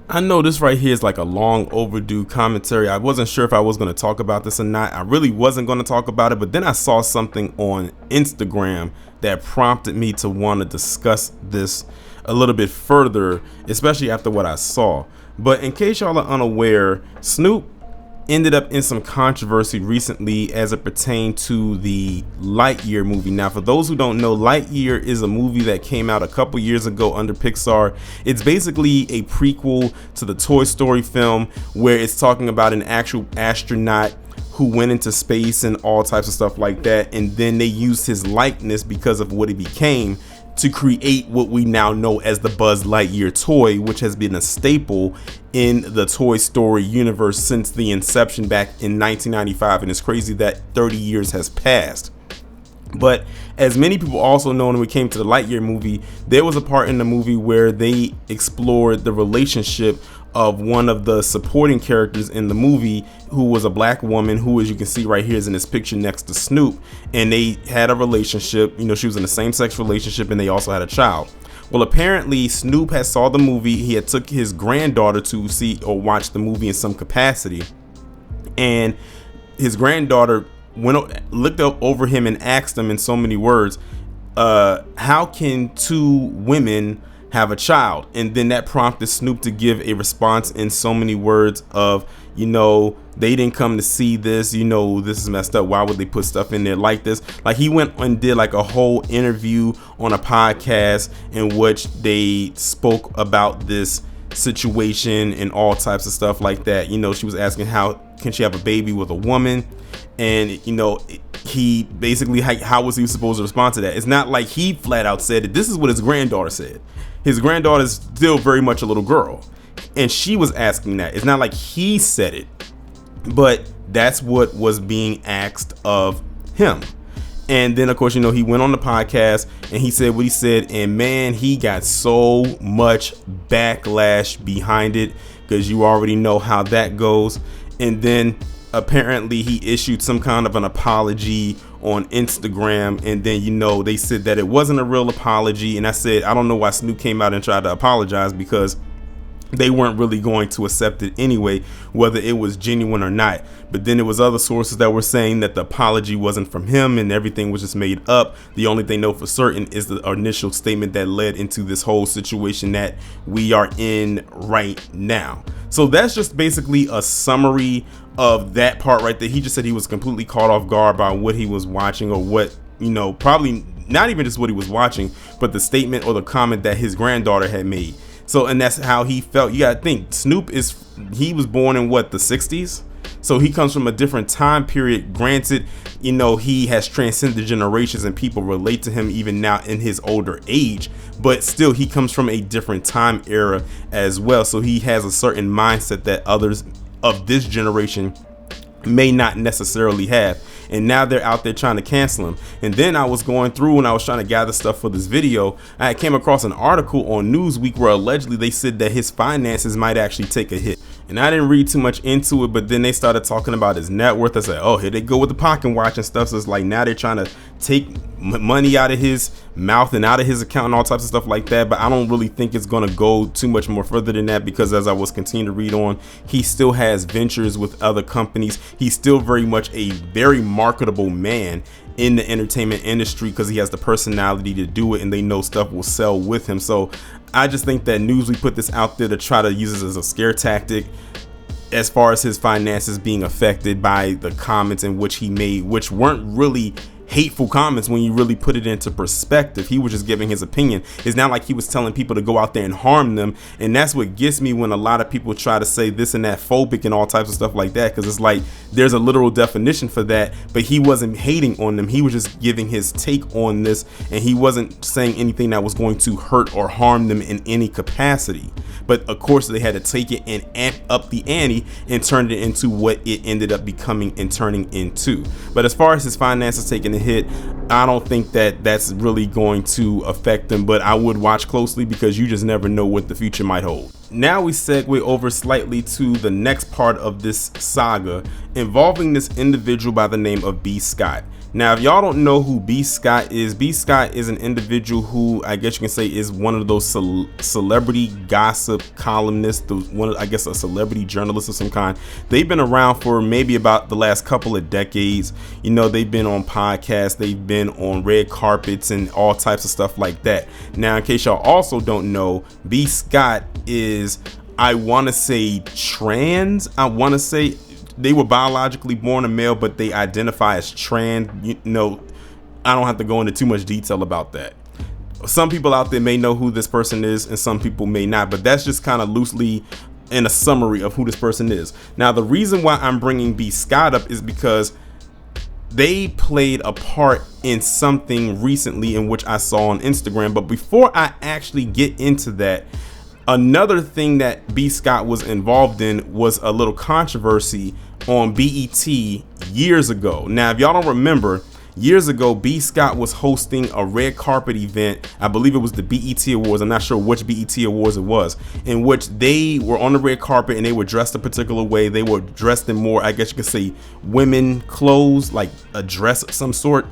I know this right here is like a long overdue commentary. I wasn't sure if I was going to talk about this or not. I really wasn't going to talk about it, but then I saw something on Instagram that prompted me to want to discuss this a little bit further, especially after what I saw. But in case y'all are unaware, Snoop ended up in some controversy recently as it pertained to the Lightyear movie. Now, for those who don't know, Lightyear is a movie that came out a couple years ago under Pixar. It's basically a prequel to the Toy Story film, where it's talking about an actual astronaut who went into space and all types of stuff like that, and then they used his likeness because of what he became to create what we now know as the Buzz Lightyear toy, which has been a staple in the Toy Story universe since the inception back in 1995. And it's crazy that 30 years has passed. But as many people also know, when we came to the Lightyear movie, there was a part in the movie where they explored the relationship of one of the supporting characters in the movie, who was a black woman who, as you can see right here, is in this picture next to Snoop, and they had a relationship. You know, she was in a same-sex relationship, and they also had a child. Well, apparently Snoop had saw the movie. He had took his granddaughter to see or watch the movie in some capacity, and his granddaughter looked up over him and asked him in so many words, how can two women have a child? And then that prompted Snoop to give a response in so many words of, you know, they didn't come to see this, you know, this is messed up, why would they put stuff in there like this? Like, he went and did like a whole interview on a podcast in which they spoke about this situation and all types of stuff like that. You know, she was asking how can she have a baby with a woman, and you know, he basically, how was he supposed to respond to that? It's not like he flat out said it. This is what his granddaughter said. His granddaughter is still very much a little girl, and she was asking that. It's not like he said it, but that's what was being asked of him. And then, of course, you know, he went on the podcast and he said what he said, and man, he got so much backlash behind it, because you already know how that goes. And then apparently he issued some kind of an apology on Instagram, and then, you know, they said that it wasn't a real apology. And I said, I don't know why Snoop came out and tried to apologize, because they weren't really going to accept it anyway, whether it was genuine or not. But then there was other sources that were saying that the apology wasn't from him and everything was just made up. The only thing they know for certain is the initial statement that led into this whole situation that we are in right now. So that's just basically a summary of that part right there. He just said he was completely caught off guard by what he was watching, or what, you know, probably not even just what he was watching, but the statement or the comment that his granddaughter had made. So, and that's how he felt. You gotta think, Snoop he was born in what, the 60s? So he comes from a different time period. Granted, you know, he has transcended generations and people relate to him even now in his older age, but still he comes from a different time era as well. So he has a certain mindset that others of this generation may not necessarily have, and now they're out there trying to cancel him. And then I was going through and I was trying to gather stuff for this video. I came across an article on Newsweek where allegedly they said that his finances might actually take a hit. And I didn't read too much into it, but then they started talking about his net worth. I said, oh, here they go with the pocket watch and stuff. So it's like now they're trying to take money out of his mouth and out of his account and all types of stuff like that. But I don't really think it's going to go too much more further than that, because as I was continuing to read on, he still has ventures with other companies. He's still very much a very marketable man in the entertainment industry, because he has the personality to do it, and they know stuff will sell with him. So I just think that Newsweek put this out there to try to use it as a scare tactic as far as his finances being affected by the comments in which he made, which weren't really hateful comments when you really put it into perspective. He was just giving his opinion. It's not like he was telling people to go out there and harm them. And that's what gets me when a lot of people try to say this and that phobic and all types of stuff like that, because it's like there's a literal definition for that. But he wasn't hating on them. He was just giving his take on this, and he wasn't saying anything that was going to hurt or harm them in any capacity. But of course they had to take it and amp up the ante and turn it into what it ended up becoming and turning into. But as far as his finances taking a hit, I don't think that that's really going to affect him, but I would watch closely, because you just never know what the future might hold. Now we segue over slightly to the next part of this saga involving this individual by the name of B. Scott. Now, if y'all don't know who B. Scott is an individual who I guess you can say is one of those celebrity gossip columnists, I guess a celebrity journalist of some kind. They've been around for maybe about the last couple of decades. You know, they've been on podcasts, they've been on red carpets and all types of stuff like that. Now, in case y'all also don't know, B. Scott is, I want to say, trans. I want to say they were biologically born a male, but they identify as trans. You know, I don't have to go into too much detail about that. Some people out there may know who this person is and some people may not, but that's just kind of loosely in a summary of who this person is. Now, the reason why I'm bringing B. Scott up is because they played a part in something recently in which I saw on Instagram. But before I actually get into that, another thing that B. Scott was involved in was a little controversy on BET years ago. Now, if y'all don't remember, years ago, B. Scott was hosting a red carpet event. I believe it was the BET Awards. I'm not sure which BET Awards it was, in which they were on the red carpet and they were dressed a particular way. They were dressed in more, I guess you could say, women clothes, like a dress of some sort,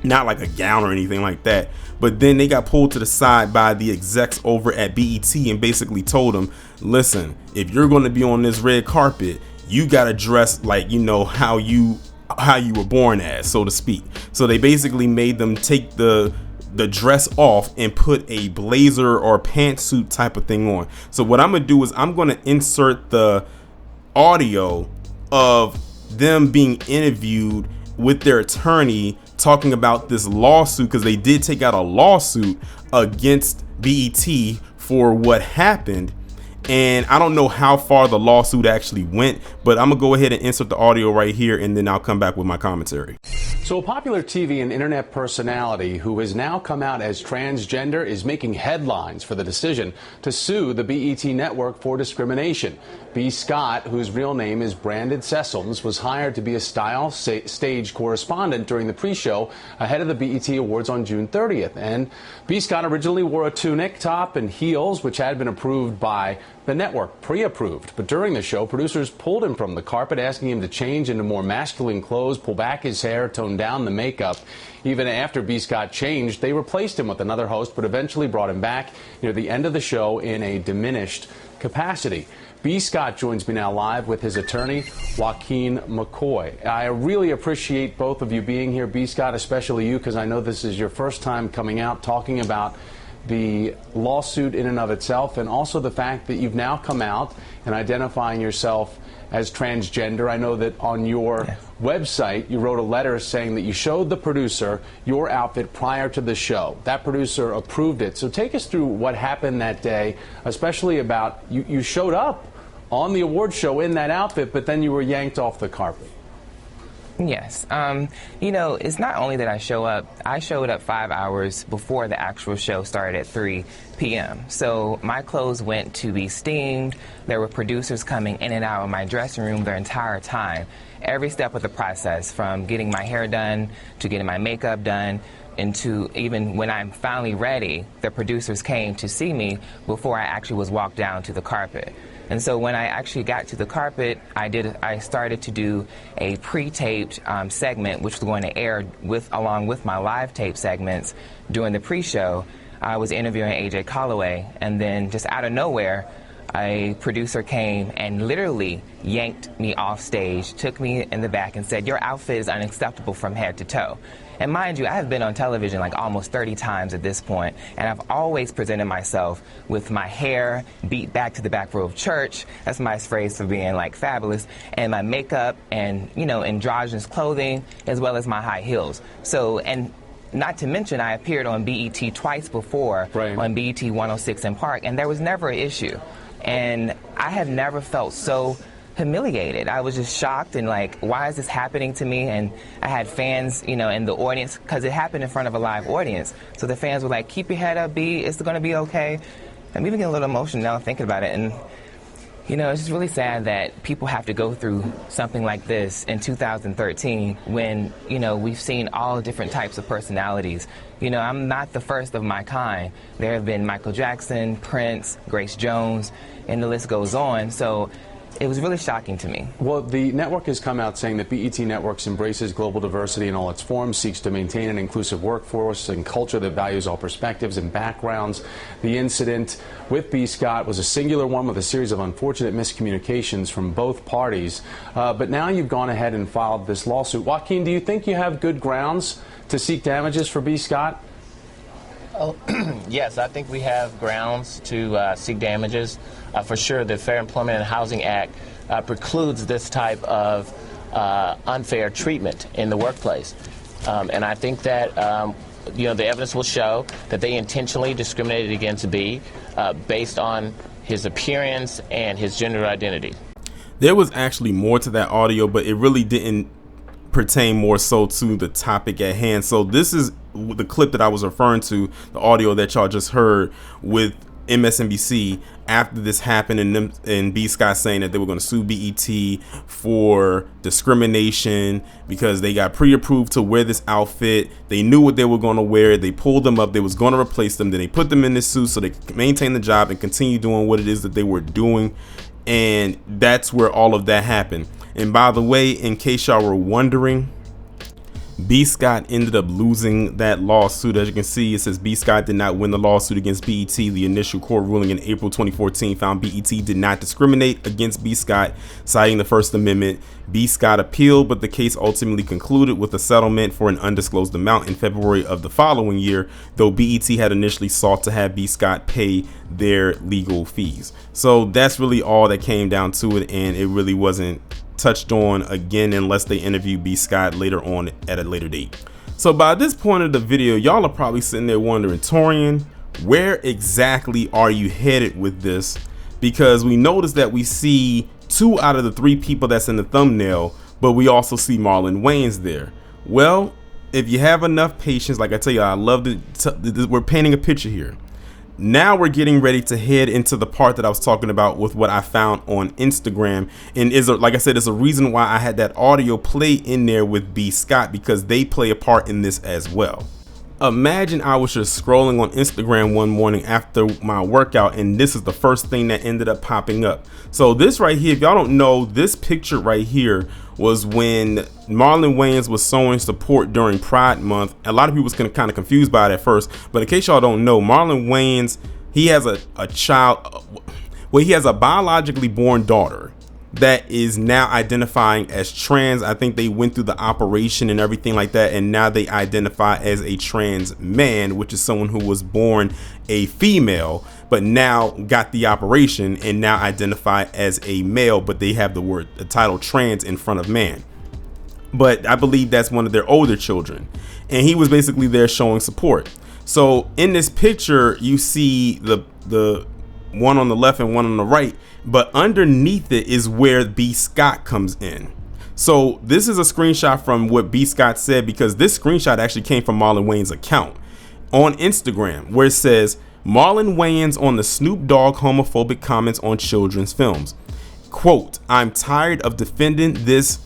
not like a gown or anything like that. But then they got pulled to the side by the execs over at BET and basically told them, listen, if you're going to be on this red carpet, you got to dress like, you know, how you were born as, so to speak. So they basically made them take the dress off and put a blazer or pantsuit type of thing on. So what I'm going to do is I'm going to insert the audio of them being interviewed with their attorney talking about this lawsuit, because they did take out a lawsuit against BET for what happened. And I don't know how far the lawsuit actually went, but I'm gonna go ahead and insert the audio right here, and then I'll come back with my commentary. So a popular TV and internet personality who has now come out as transgender is making headlines for the decision to sue the BET network for discrimination. B. Scott, whose real name is Brandon Sessoms, was hired to be a style stage correspondent during the pre-show ahead of the BET Awards on June 30th. And B. Scott originally wore a tunic, top, and heels, which had been approved by the network, pre-approved. But during the show, producers pulled him from the carpet, asking him to change into more masculine clothes, pull back his hair, tone down the makeup. Even after B. Scott changed, they replaced him with another host, but eventually brought him back near the end of the show in a diminished capacity. B. Scott joins me now live with his attorney, Joaquin McCoy. I really appreciate both of you being here, B. Scott, especially you, because I know this is your first time coming out talking about the lawsuit in and of itself, and also the fact that you've now come out and identifying yourself as transgender. I know that on your website you wrote a letter saying that you showed the producer your outfit prior to the show. That producer approved it. So take us through what happened that day, especially about you showed up on the award show in that outfit, but then you were yanked off the carpet. Yes. You know, it's not only that I showed up 5 hours before the actual show started at 3 p.m. So my clothes went to be steamed. There were producers coming in and out of my dressing room the entire time. Every step of the process, from getting my hair done to getting my makeup done, and to even when I'm finally ready, the producers came to see me before I actually was walked down to the carpet. And so when I actually got to the carpet, I started to do a pre-taped segment, which was going to air along with my live tape segments during the pre-show. I was interviewing AJ Calloway, and then just out of nowhere, a producer came and literally yanked me off stage, took me in the back and said, "Your outfit is unacceptable from head to toe." And mind you, I have been on television like almost 30 times at this point, and I've always presented myself with my hair beat back to the back row of church. That's my phrase for being like fabulous, and my makeup and, you know, androgynous clothing, as well as my high heels. So, and not to mention, I appeared on BET twice before, on BET 106 in Park, and there was never an issue. And I have never felt so humiliated. I was just shocked and like, why is this happening to me? And I had fans, you know, in the audience, because it happened in front of a live audience. So the fans were like, "Keep your head up, B. It's going to be okay." I'm even getting a little emotional now thinking about it. And, you know, it's just really sad that people have to go through something like this in 2013 when, you know, we've seen all different types of personalities. You know, I'm not the first of my kind. There have been Michael Jackson, Prince, Grace Jones, and the list goes on. So it was really shocking to me. Well, the network has come out saying that BET Networks embraces global diversity in all its forms, seeks to maintain an inclusive workforce and culture that values all perspectives and backgrounds. The incident with B. Scott was a singular one with a series of unfortunate miscommunications from both parties. But now you've gone ahead and filed this lawsuit. Joaquin, do you think you have good grounds to seek damages for B. Scott? Oh, yes, I think we have grounds to seek damages. For sure, the Fair Employment and Housing Act precludes this type of unfair treatment in the workplace. And I think that the evidence will show that they intentionally discriminated against B based on his appearance and his gender identity. There was actually more to that audio, but it really didn't pertain more so to the topic at hand. So this is the clip that I was referring to, the audio that y'all just heard with MSNBC after this happened, and B. Scott saying that they were going to sue BET for discrimination because they got pre-approved to wear this outfit. They knew what they were going to wear. They pulled them up. They was going to replace them. Then they put them in this suit so they could maintain the job and continue doing what it is that they were doing. And that's where all of that happened. And by the way, in case y'all were wondering, B. Scott ended up losing that lawsuit. As you can see, it says B. Scott did not win the lawsuit against BET. The initial court ruling in April 2014 found BET did not discriminate against B. Scott, citing the First Amendment. B. Scott appealed, but the case ultimately concluded with a settlement for an undisclosed amount in February of the following year, though BET had initially sought to have B. Scott pay their legal fees. So that's really all that came down to it, and it really wasn't touched on again unless they interview B. Scott later on at a later date. So by this point of the video, y'all are probably sitting there wondering, Torian, where exactly are you headed with this? Because we noticed that we see 2 out of the 3 people that's in the thumbnail, but we also see Marlon Wayans there. Well, if you have enough patience, like I tell you, I love we're painting a picture here. Now we're getting ready to head into the part that I was talking about with what I found on Instagram, and like I said, it's a reason why I had that audio play in there with B. Scott, because they play a part in this as well. Imagine I was just scrolling on Instagram one morning after my workout, and this is the first thing that ended up popping up. So this right here, if y'all don't know, this picture right here was when Marlon Wayans was showing support during Pride Month. A lot of people was kind of confused by it at first, but in case y'all don't know, Marlon Wayans, he has a child, well, he has a biologically born daughter that is now identifying as trans. I think they went through the operation and everything like that, and now they identify as a trans man, which is someone who was born a female but now got the operation and now identify as a male, but they have the title trans in front of man. But I believe that's one of their older children, and he was basically there showing support. So in this picture you see the one on the left and one on the right, but underneath it is where B. Scott comes in. So this is a screenshot from what B. Scott said, because this screenshot actually came from Marlon Wayans' account on Instagram, where it says, Marlon Wayans on the Snoop Dogg homophobic comments on children's films. Quote, I'm tired of defending this.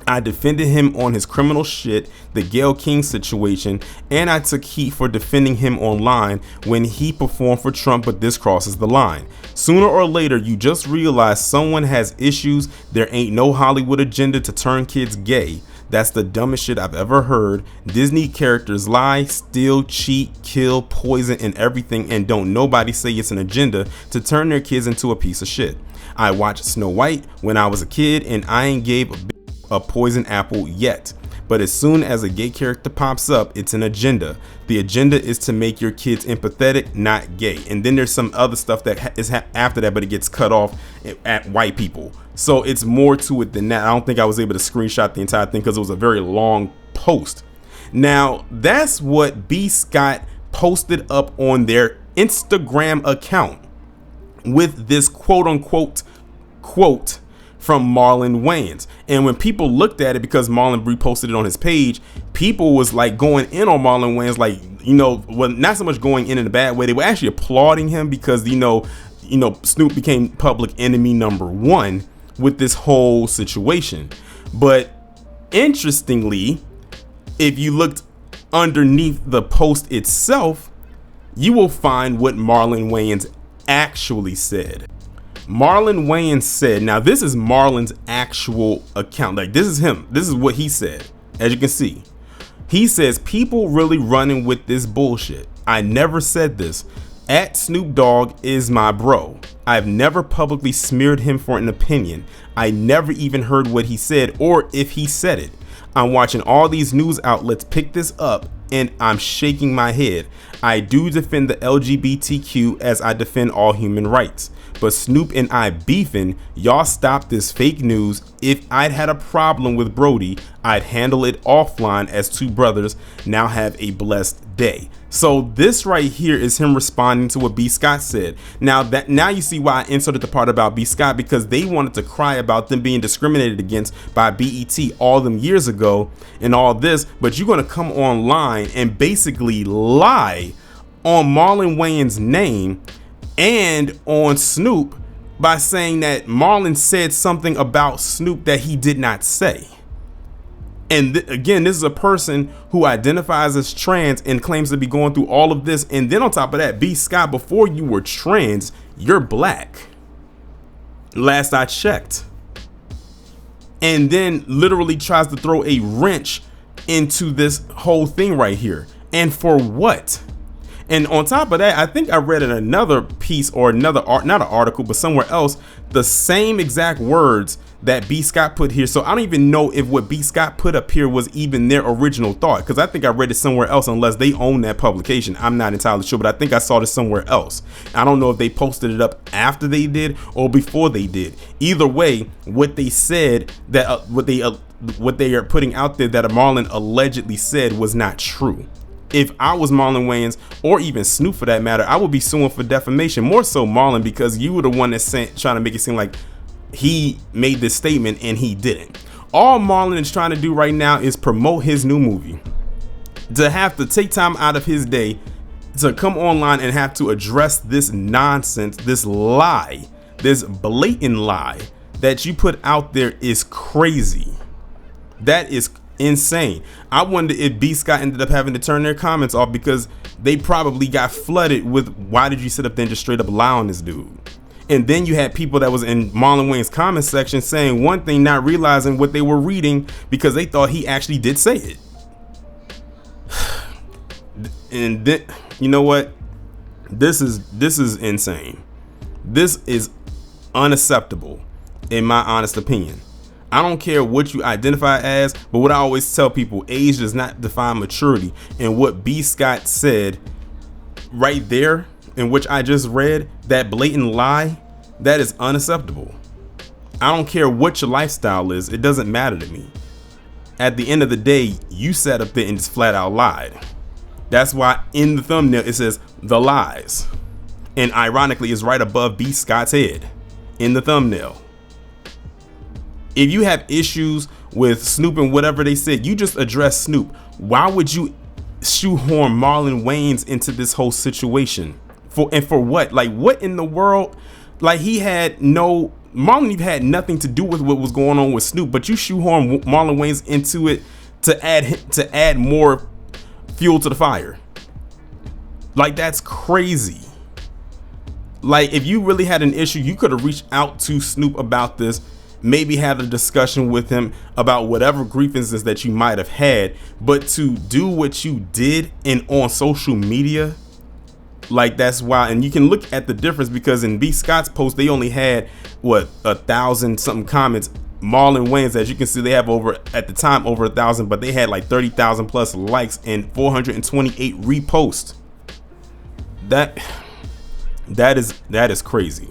I defended him on his criminal shit, the Gayle King situation, and I took heat for defending him online when he performed for Trump, but this crosses the line. Sooner or later, you just realize someone has issues. There ain't no Hollywood agenda to turn kids gay. That's the dumbest shit I've ever heard. Disney characters lie, steal, cheat, kill, poison, and everything, and don't nobody say it's an agenda to turn their kids into a piece of shit. I watched Snow White when I was a kid, and I ain't gave a poison apple yet. But as soon as a gay character pops up, it's an agenda. The agenda is to make your kids empathetic, not gay. And then there's some other stuff that is after that, but it gets cut off at white people. So it's more to it than that. I don't think I was able to screenshot the entire thing because it was a very long post. Now, that's what B. Scott posted up on their Instagram account with this quote unquote quote from Marlon Wayans. And when people looked at it, because Marlon reposted it on his page, people was like going in on Marlon Wayans, like, you know, well, not so much going in a bad way. They were actually applauding him because, you know, Snoop became public enemy #1 with this whole situation. But interestingly, if you looked underneath the post itself, you will find what Marlon Wayans actually said. Marlon Wayans said, now this is Marlon's actual account. Like, this is him. This is what he said. As you can see, he says, people really running with this bullshit. I never said this. At Snoop Dogg is my bro. I've never publicly smeared him for an opinion. I never even heard what he said or if he said it. I'm watching all these news outlets pick this up and I'm shaking my head. I do defend the LGBTQ as I defend all human rights. But Snoop and I beefing, y'all stop this fake news. If I'd had a problem with Brody, I'd handle it offline as two brothers. Now have a blessed day. So this right here is him responding to what B. Scott said. Now you see why I inserted the part about B. Scott, because they wanted to cry about them being discriminated against by BET all them years ago and all this, but you're going to come online and basically lie on Marlon Wayans' name and on Snoop by saying that Marlon said something about Snoop that he did not say. And again, this is a person who identifies as trans and claims to be going through all of this. And then on top of that, B. Scott, before you were trans, you're black. Last I checked. And then literally tries to throw a wrench into this whole thing right here. And for what? And on top of that, I think I read in another piece or another not an article, but somewhere else, the same exact words that B. Scott put here. So I don't even know if what B. Scott put up here was even their original thought, because I think I read it somewhere else, unless they own that publication. I'm not entirely sure, but I think I saw this somewhere else. I don't know if they posted it up after they did or before they did. Either way, what they said that what they are putting out there that Marlon allegedly said was not true. If I was Marlon Wayans, or even Snoop for that matter, I would be suing for defamation. More so Marlon, because you were the one that's trying to make it seem like he made this statement and he didn't. All Marlon is trying to do right now is promote his new movie. To have to take time out of his day to come online and have to address this nonsense, this lie, this blatant lie that you put out there is crazy. That is insane. I wonder if B. Scott ended up having to turn their comments off because they probably got flooded with, why did you sit up there and just straight up lie on this dude? And then you had people that was in Marlon Wayans' comment section saying one thing, not realizing what they were reading because they thought he actually did say it. And then, you know what? This is insane. This is unacceptable, in my honest opinion. I don't care what you identify as, but what I always tell people, age does not define maturity. And what B. Scott said right there, in which I just read, that blatant lie, that is unacceptable. I don't care what your lifestyle is. It doesn't matter to me. At the end of the day, you sat up there and just flat out lied. That's why in the thumbnail it says the lies. And ironically, it's right above B. Scott's head in the thumbnail. If you have issues with Snoop and whatever they said, you just address Snoop. Why would you shoehorn Marlon Wayans into this whole situation? For what? Like, what in the world? Like, Marlon even had nothing to do with what was going on with Snoop, but you shoehorn Marlon Wayans into it to add more fuel to the fire. Like, that's crazy. Like, if you really had an issue, you could have reached out to Snoop about this, maybe had a discussion with him about whatever grievances that you might have had. But to do what you did and on social media, like, that's why. And you can look at the difference, because in B. Scott's post, they only had 1,000 something comments. Marlon Wayans, as you can see, they have at the time over 1,000, but they had like 30,000 plus likes and 428 reposts. That is crazy.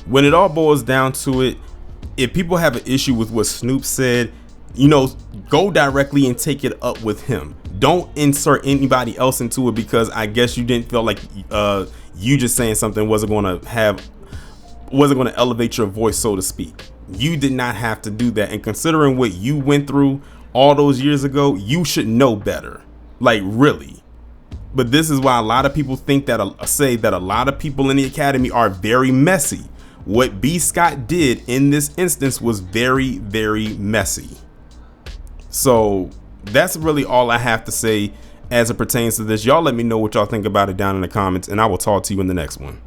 When it all boils down to it, if people have an issue with what Snoop said, go directly and take it up with him. Don't insert anybody else into it, because I guess you didn't feel like you just saying something wasn't going to elevate your voice, so to speak. You did not have to do that. And considering what you went through all those years ago, you should know better. Like, really. But this is why a lot of people think say that a lot of people in the academy are very messy. What B. Scott did in this instance was very, very messy. So that's really all I have to say as it pertains to this. Y'all let me know what y'all think about it down in the comments, and I will talk to you in the next one.